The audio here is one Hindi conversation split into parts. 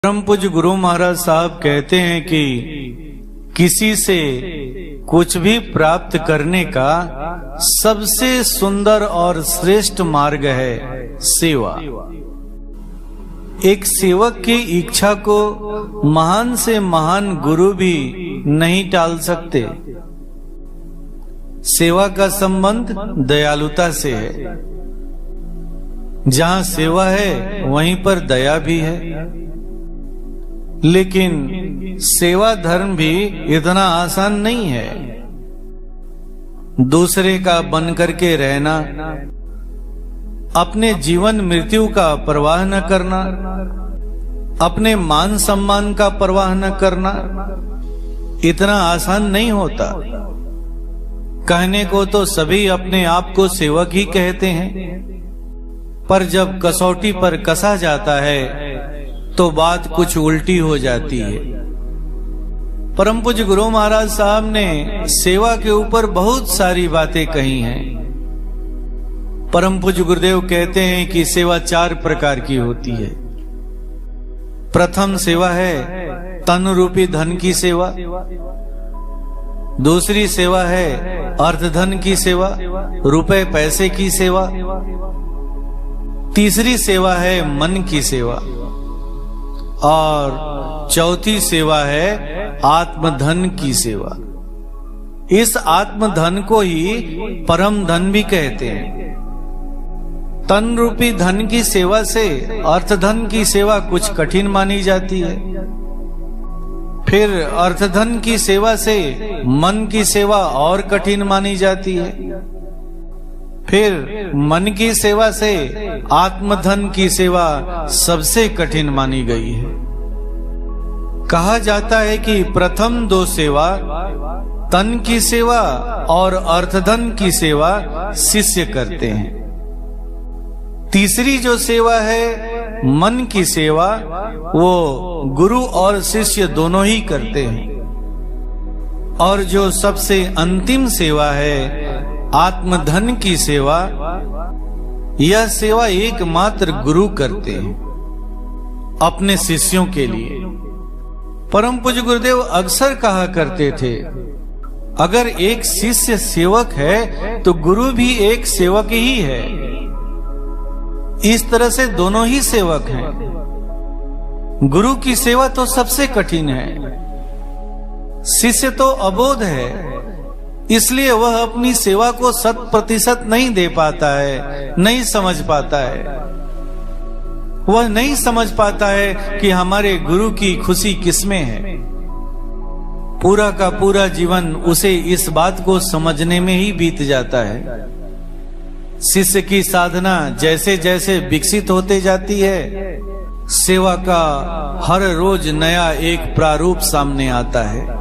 परम पूज्य गुरु महाराज साहब कहते हैं कि किसी से कुछ भी प्राप्त करने का सबसे सुंदर और श्रेष्ठ मार्ग है सेवा। एक सेवक की इच्छा को महान से महान गुरु भी नहीं टाल सकते। सेवा का संबंध दयालुता से है। जहां सेवा है वहीं पर दया भी है। लेकिन सेवा धर्म भी इतना आसान नहीं है। दूसरे का बन करके रहना, अपने जीवन मृत्यु का परवाह न करना, अपने मान सम्मान का परवाह न करना इतना आसान नहीं होता। कहने को तो सभी अपने आप को सेवक ही कहते हैं, पर जब कसौटी पर कसा जाता है तो बात कुछ उल्टी हो जाती है। परम पूज्य गुरु महाराज साहब ने सेवा के ऊपर बहुत सारी बातें कही हैं। परम पूज्य गुरुदेव कहते हैं कि सेवा 4 प्रकार की होती है। प्रथम सेवा है तन रूपी धन की सेवा। दूसरी सेवा है अर्थ धन की सेवा, रुपए पैसे की सेवा। तीसरी सेवा है मन की सेवा और चौथी सेवा है आत्मधन की सेवा। इस आत्मधन को ही परम धन भी कहते हैं। तन रूपी धन की सेवा से अर्थधन की सेवा कुछ कठिन मानी जाती है। फिर अर्थधन की सेवा से मन की सेवा और कठिन मानी जाती है। फिर मन की सेवा से आत्मधन की सेवा सबसे कठिन मानी गई है। कहा जाता है कि प्रथम 2 सेवा, तन की सेवा और अर्थधन की सेवा शिष्य करते हैं। तीसरी जो सेवा है मन की सेवा, वो गुरु और शिष्य दोनों ही करते हैं। और जो सबसे अंतिम सेवा है आत्मधन की सेवा, यह सेवा एकमात्र गुरु करते हैं अपने शिष्यों के लिए। परम पूज्य गुरुदेव अक्सर कहा करते थे, अगर एक शिष्य सेवक है तो गुरु भी एक सेवक ही है। इस तरह से दोनों ही सेवक हैं। गुरु की सेवा तो सबसे कठिन है, शिष्य तो अबोध है, इसलिए वह अपनी सेवा को 100% नहीं दे पाता है, नहीं समझ पाता है। वह नहीं समझ पाता है कि हमारे गुरु की खुशी किसमें है। पूरा का पूरा जीवन उसे इस बात को समझने में ही बीत जाता है। शिष्य की साधना जैसे जैसे विकसित होते जाती है, सेवा का हर रोज नया एक प्रारूप सामने आता है।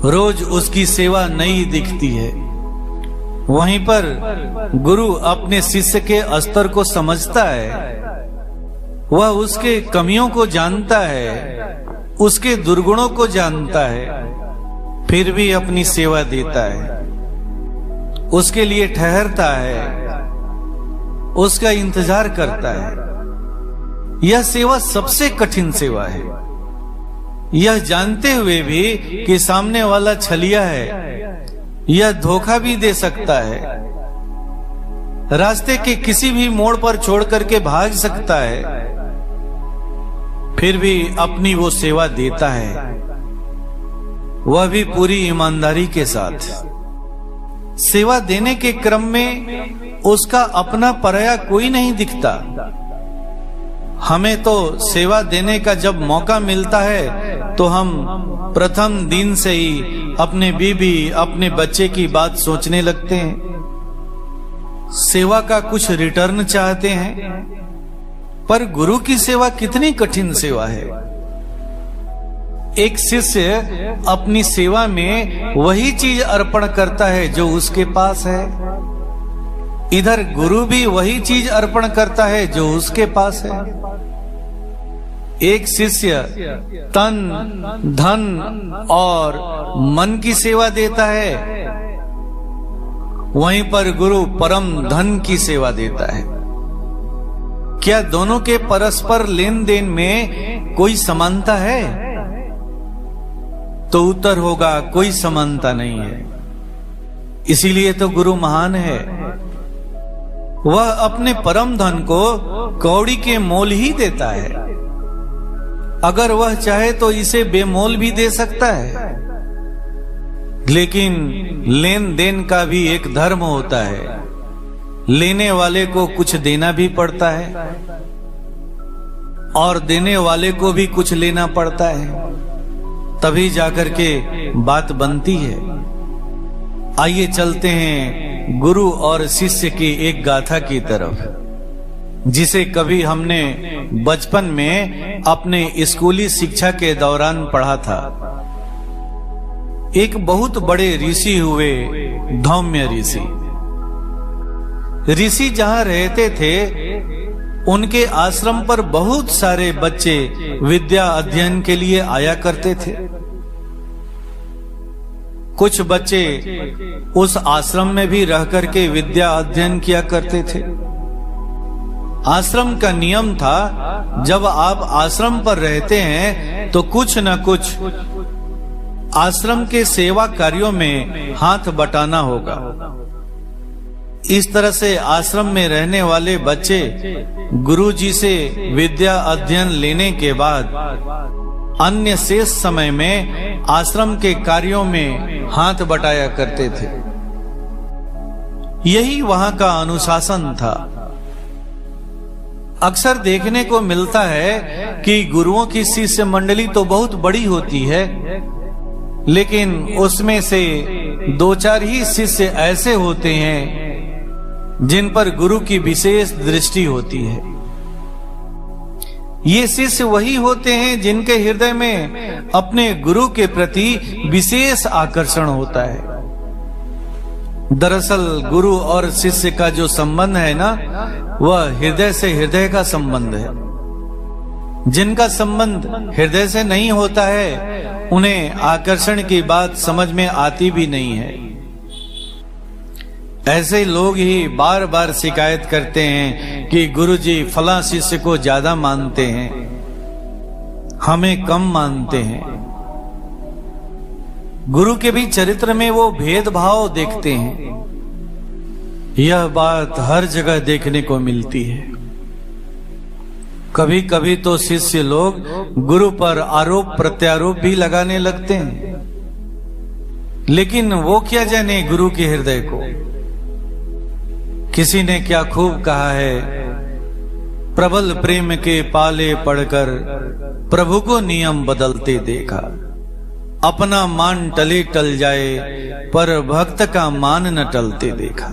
रोज उसकी सेवा नई दिखती है। वहीं पर गुरु अपने शिष्य के स्तर को समझता है। वह उसके कमियों को जानता है, उसके दुर्गुणों को जानता है, फिर भी अपनी सेवा देता है, उसके लिए ठहरता है, उसका इंतजार करता है। यह सेवा सबसे कठिन सेवा है। यह जानते हुए भी कि सामने वाला छलिया है, यह धोखा भी दे सकता है, रास्ते के किसी भी मोड़ पर छोड़ करके भाग सकता है, फिर भी अपनी वो सेवा देता है, वह भी पूरी ईमानदारी के साथ। सेवा देने के क्रम में उसका अपना पराया कोई नहीं दिखता। हमें तो सेवा देने का जब मौका मिलता है तो हम प्रथम दिन से ही अपने बीबी, अपने बच्चे की बात सोचने लगते हैं। सेवा का कुछ रिटर्न चाहते हैं। पर गुरु की सेवा कितनी कठिन सेवा है। एक शिष्य अपनी सेवा में वही चीज अर्पण करता है जो उसके पास है। इधर गुरु भी वही चीज अर्पण करता है जो उसके पास है। एक शिष्य तन, धन और मन की सेवा देता है, वहीं पर गुरु परम धन की सेवा देता है। क्या दोनों के परस्पर लेन देन में कोई समानता है? तो उत्तर होगा कोई समानता नहीं है। इसीलिए तो गुरु महान है। वह अपने परम धन को कौड़ी के मोल ही देता है। अगर वह चाहे तो इसे बेमोल भी दे सकता है, लेकिन लेन देन का भी एक धर्म होता है। लेने वाले को कुछ देना भी पड़ता है और देने वाले को भी कुछ लेना पड़ता है, तभी जाकर के बात बनती है। आइए चलते हैं गुरु और शिष्य की एक गाथा की तरफ, जिसे कभी हमने बचपन में अपने स्कूली शिक्षा के दौरान पढ़ा था। एक बहुत बड़े ऋषि हुए, धौम्य ऋषि। ऋषि जहां रहते थे, उनके आश्रम पर बहुत सारे बच्चे विद्या अध्ययन के लिए आया करते थे। कुछ बच्चे उस आश्रम में भी रह करके विद्या अध्ययन किया करते थे। आश्रम का नियम था, जब आप आश्रम पर रहते हैं तो कुछ न कुछ आश्रम के सेवा कार्यों में हाथ बटाना होगा। इस तरह से आश्रम में रहने वाले बच्चे गुरुजी से विद्या अध्ययन लेने के बाद अन्य शेष समय में आश्रम के कार्यों में हाथ बटाया करते थे। यही वहां का अनुशासन था। अक्सर देखने को मिलता है कि गुरुओं की शिष्य मंडली तो बहुत बड़ी होती है, लेकिन उसमें से 2-4 ही शिष्य ऐसे होते हैं जिन पर गुरु की विशेष दृष्टि होती है। ये शिष्य वही होते हैं जिनके हृदय में अपने गुरु के प्रति विशेष आकर्षण होता है। दरअसल गुरु और शिष्य का जो संबंध है ना, वह हृदय से हृदय का संबंध है। जिनका संबंध हृदय से नहीं होता है, उन्हें आकर्षण की बात समझ में आती भी नहीं है। ऐसे लोग ही बार बार शिकायत करते हैं कि गुरुजी फला शिष्य को ज्यादा मानते हैं, हमें कम मानते हैं। गुरु के भी चरित्र में वो भेदभाव देखते हैं। यह बात हर जगह देखने को मिलती है। कभी कभी तो शिष्य लोग गुरु पर आरोप प्रत्यारोप भी लगाने लगते हैं, लेकिन वो क्या जाने गुरु के हृदय को। किसी ने क्या खूब कहा है, प्रबल प्रेम के पाले पड़कर प्रभु को नियम बदलते देखा। अपना मान टले टल जाए, पर भक्त का मान न टलते देखा।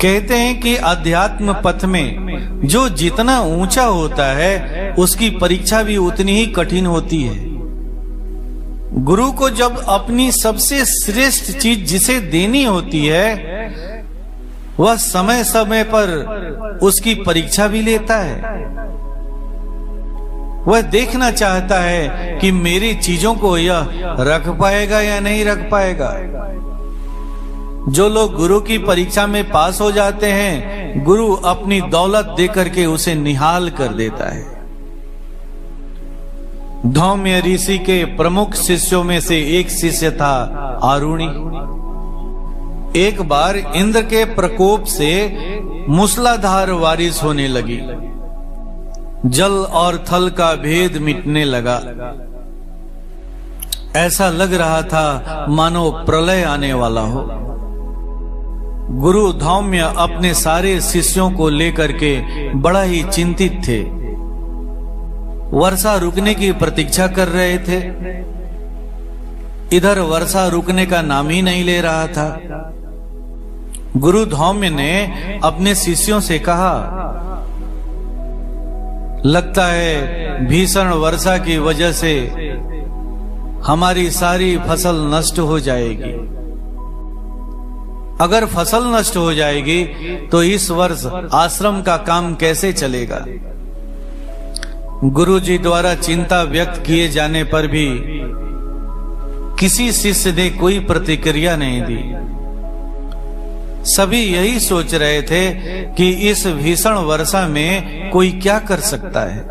कहते हैं कि अध्यात्म पथ में जो जितना ऊंचा होता है, उसकी परीक्षा भी उतनी ही कठिन होती है। गुरु को जब अपनी सबसे श्रेष्ठ चीज जिसे देनी होती है, वह समय समय पर उसकी परीक्षा भी लेता है। वह देखना चाहता है कि मेरी चीजों को यह रख पाएगा या नहीं रख पाएगा। जो लोग गुरु की परीक्षा में पास हो जाते हैं, गुरु अपनी दौलत देकर के उसे निहाल कर देता है। धौम्य ऋषि के प्रमुख शिष्यों में से एक शिष्य था आरुणि। एक बार इंद्र के प्रकोप से मूसलाधार बारिश होने लगी। जल और थल का भेद मिटने लगा। ऐसा लग रहा था मानो प्रलय आने वाला हो। गुरु धौम्य अपने सारे शिष्यों को लेकर के बड़ा ही चिंतित थे। वर्षा रुकने की प्रतीक्षा कर रहे थे। इधर वर्षा रुकने का नाम ही नहीं ले रहा था। गुरु धौम्य ने अपने शिष्यों से कहा, लगता है भीषण वर्षा की वजह से हमारी सारी फसल नष्ट हो जाएगी। अगर फसल नष्ट हो जाएगी तो इस वर्ष आश्रम का काम कैसे चलेगा। गुरुजी द्वारा चिंता व्यक्त किए जाने पर भी किसी शिष्य ने कोई प्रतिक्रिया नहीं दी। सभी यही सोच रहे थे कि इस भीषण वर्षा में कोई क्या कर सकता है।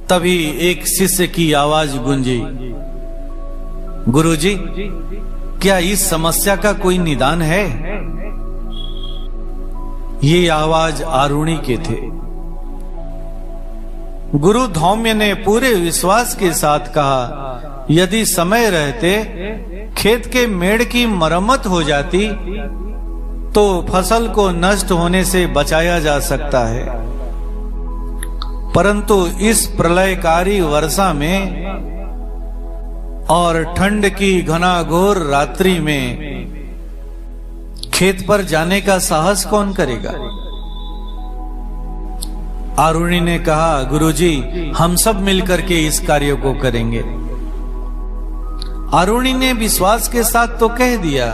तभी एक शिष्य की आवाज गूंजी, गुरुजी, क्या इस समस्या का कोई निदान है? ये आवाज आरुणि के थे। गुरु धौम्य ने पूरे विश्वास के साथ कहा, यदि समय रहते खेत के मेड़ की मरम्मत हो जाती तो फसल को नष्ट होने से बचाया जा सकता है, परंतु इस प्रलयकारी वर्षा में और ठंड की घनाघोर रात्रि में खेत पर जाने का साहस कौन करेगा? आरुणि ने कहा, गुरुजी, हम सब मिलकर के इस कार्य को करेंगे। आरुणि ने विश्वास के साथ तो कह दिया,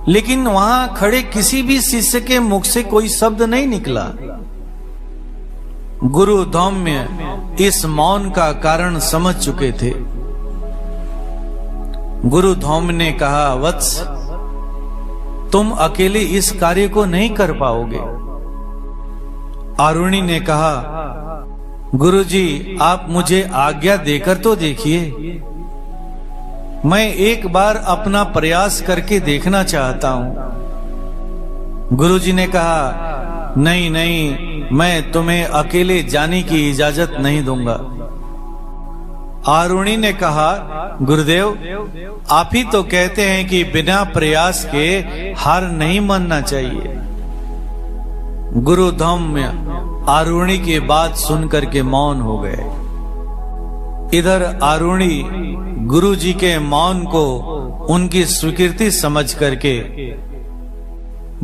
लेकिन वहां खड़े किसी भी शिष्य के मुख से कोई शब्द नहीं निकला। गुरु धौम्य इस मौन का कारण समझ चुके थे। गुरु धौम्य ने कहा, वत्स, तुम अकेले इस कार्य को नहीं कर पाओगे। आरुणि ने कहा, गुरुजी, आप मुझे आज्ञा देकर तो देखिए, मैं एक बार अपना प्रयास करके देखना चाहता हूं। गुरुजी ने कहा, नहीं नहीं, मैं तुम्हें अकेले जाने की इजाजत नहीं दूंगा। आरुणि ने कहा, गुरुदेव, आप ही तो कहते हैं कि बिना प्रयास के हार नहीं मानना चाहिए। गुरु धौम्य आरुणि की बात सुनकर के मौन हो गए। इधर आरुणि गुरु जी के मौन को उनकी स्वीकृति समझ करके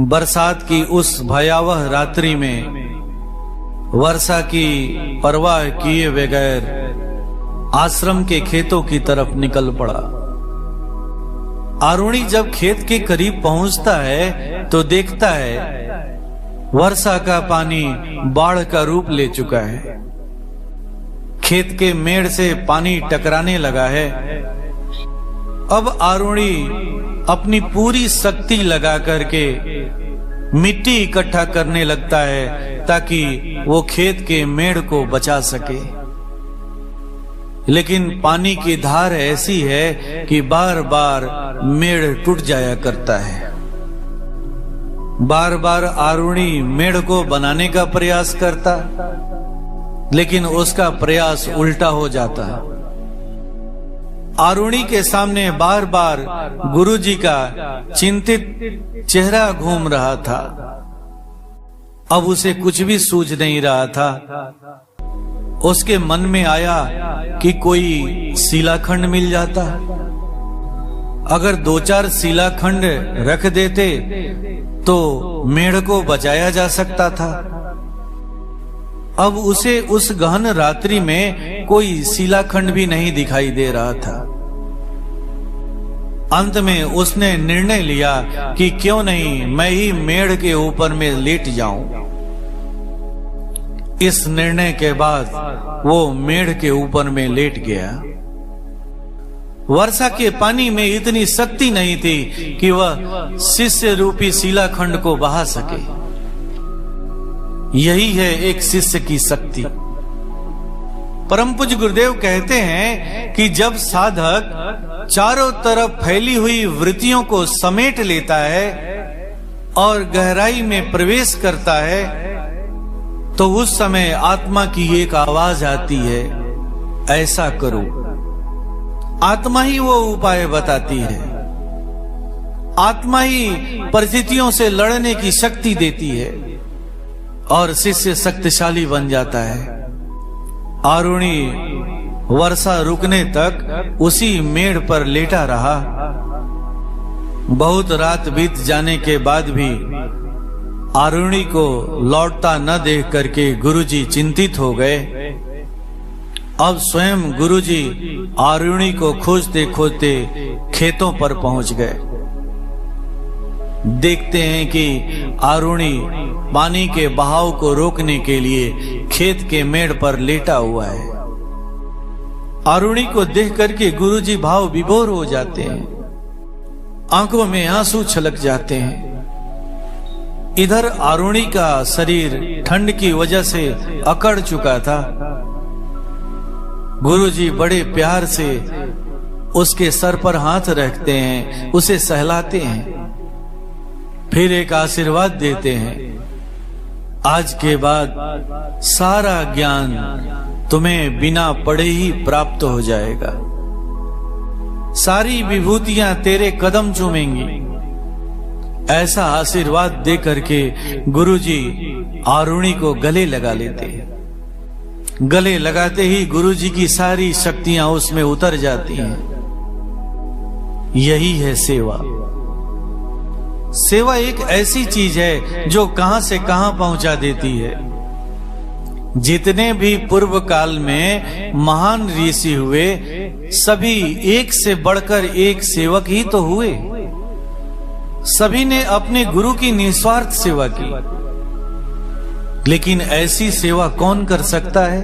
बरसात की उस भयावह रात्रि में वर्षा की परवाह किए बगैर आश्रम के खेतों की तरफ निकल पड़ा। आरुणि जब खेत के करीब पहुंचता है तो देखता है वर्षा का पानी बाढ़ का रूप ले चुका है। खेत के मेड़ से पानी टकराने लगा है। अब आरुणि अपनी पूरी शक्ति लगा करके मिट्टी इकट्ठा करने लगता है ताकि वो खेत के मेड़ को बचा सके। लेकिन पानी की धार ऐसी है कि बार बार मेड़ टूट जाया करता है। बार बार आरुणि मेड़ को बनाने का प्रयास करता, लेकिन उसका प्रयास उल्टा हो जाता। आरुणि के सामने बार बार गुरुजी का चिंतित चेहरा घूम रहा था। अब उसे कुछ भी सूझ नहीं रहा था। उसके मन में आया कि कोई शिलाखंड मिल जाता। अगर 2-4 शिलाखंड रख देते तो मेढ़ को बचाया जा सकता था। अब उसे उस गहन रात्रि में कोई शिलाखंड भी नहीं दिखाई दे रहा था। अंत में उसने निर्णय लिया कि क्यों नहीं मैं ही मेढ़ के ऊपर में लेट जाऊं। इस निर्णय के बाद वो मेढ़ के ऊपर में लेट गया। वर्षा के पानी में इतनी शक्ति नहीं थी कि वह शिष्य रूपी शिलाखंड को बहा सके। यही है एक शिष्य की शक्ति। परम पूज्य गुरुदेव कहते हैं कि जब साधक चारों तरफ फैली हुई वृत्तियों को समेट लेता है और गहराई में प्रवेश करता है तो उस समय आत्मा की एक आवाज आती है, ऐसा करो। आत्मा ही वो उपाय बताती है। आत्मा ही परिस्थितियों से लड़ने की शक्ति देती है और शिष्य शक्तिशाली बन जाता है। आरुणि वर्षा रुकने तक उसी मेड़ पर लेटा रहा। बहुत रात बीत जाने के बाद भी आरुणि को लौटता न देख करके गुरुजी चिंतित हो गए। अब स्वयं गुरुजी आरुणि को खोजते खोजते खेतों पर पहुंच गए। देखते हैं कि आरुणि पानी के बहाव को रोकने के लिए खेत के मेड़ पर लेटा हुआ है। आरुणि को देख करके गुरुजी भाव विभोर हो जाते हैं। आंखों में आंसू छलक जाते हैं। इधर आरुणि का शरीर ठंड की वजह से अकड़ चुका था। गुरुजी बड़े प्यार से उसके सर पर हाथ रखते हैं, उसे सहलाते हैं, फिर एक आशीर्वाद देते हैं। आज के बाद सारा ज्ञान तुम्हें बिना पढ़े ही प्राप्त हो जाएगा। सारी विभूतियां तेरे कदम चूमेंगी। ऐसा आशीर्वाद दे करके गुरुजी आरुणि को गले लगा लेते हैं। गले लगाते ही गुरुजी की सारी शक्तियां उसमें उतर जाती हैं। यही है सेवा। सेवा एक ऐसी चीज है जो कहां से कहां पहुंचा देती है। जितने भी पूर्व काल में महान ऋषि हुए, सभी एक से बढ़कर एक सेवक ही तो हुए। सभी ने अपने गुरु की निस्वार्थ सेवा की। लेकिन ऐसी सेवा कौन कर सकता है?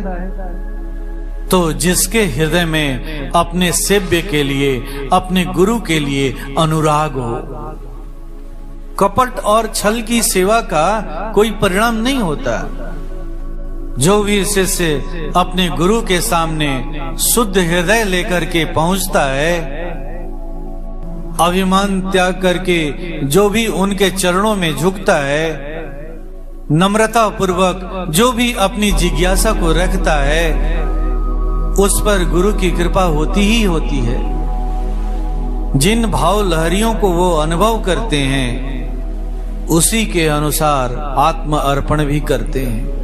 तो जिसके हृदय में अपने सेव्य के लिए, अपने गुरु के लिए अनुराग हो। कपट और छल की सेवा का कोई परिणाम नहीं होता। जो भी शिष्य अपने गुरु के सामने शुद्ध हृदय लेकर के पहुंचता है, अभिमान त्याग करके जो भी उनके चरणों में झुकता है, नम्रता पूर्वक जो भी अपनी जिज्ञासा को रखता है, उस पर गुरु की कृपा होती ही होती है। जिन भाव लहरियों को वो अनुभव करते हैं, उसी के अनुसार आत्म अर्पण भी करते हैं।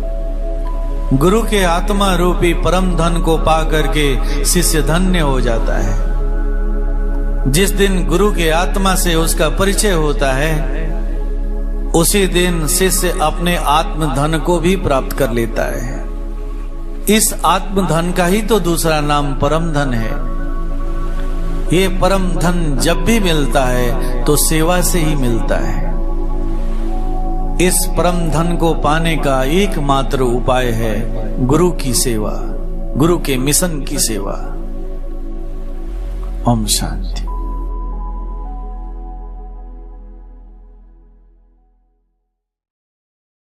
गुरु के आत्मा रूपी परम धन को पा करके शिष्य धन्य हो जाता है। जिस दिन गुरु के आत्मा से उसका परिचय होता है, उसी दिन शिष्य अपने आत्म धन को भी प्राप्त कर लेता है। इस आत्म धन का ही तो दूसरा नाम परम धन है। ये परम धन जब भी मिलता है तो सेवा से ही मिलता है। इस परम धन को पाने का एकमात्र उपाय है गुरु की सेवा, गुरु के मिशन की सेवा। ओम शांति।